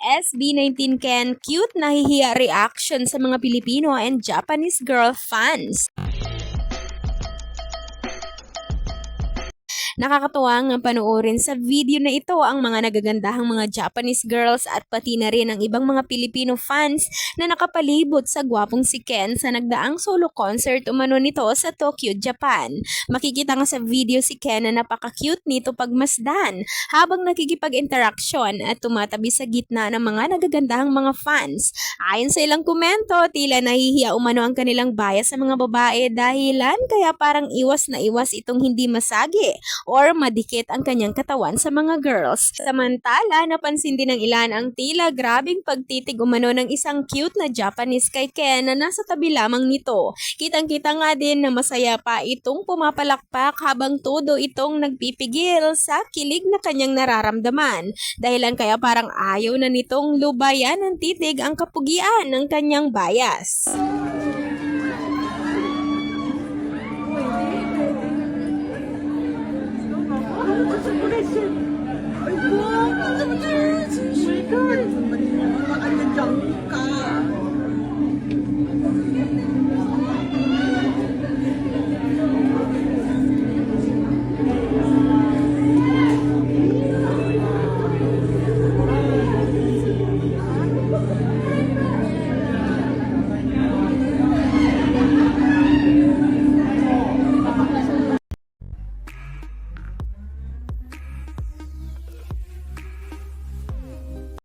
SB19 Ken cute nahihiya reaction sa mga Pilipino and Japanese girl fans. Nakakatuwa nga panoorin sa video na ito ang mga nagagandahang mga Japanese girls at pati na rin ang ibang mga Filipino fans na nakapalibot sa gwapong si Ken sa nagdaang solo concert umano nito sa Tokyo, Japan. Makikita nga sa video si Ken na napaka-cute nito pagmasdan habang nakikipag-interaksyon at tumatabi sa gitna ng mga nagagandahang mga fans. Ayon sa ilang komento, tila nahihiya umano ang kanilang bias sa mga babae dahilan kaya parang iwas na iwas itong hindi masagi or madikit ang kanyang katawan sa mga girls. Samantala, napansin din ng ilan ang tila grabing pagtitig umano ng isang cute na Japanese kay Ken na nasa tabi lamang nito. Kitang-kita nga din na masaya pa itong pumapalakpak habang todo itong nagpipigil sa kilig na kanyang nararamdaman. Dahilan kaya parang ayaw na nitong lubayan ng titig ang kapugian ng kanyang bias. Ay, wow! Ano ka?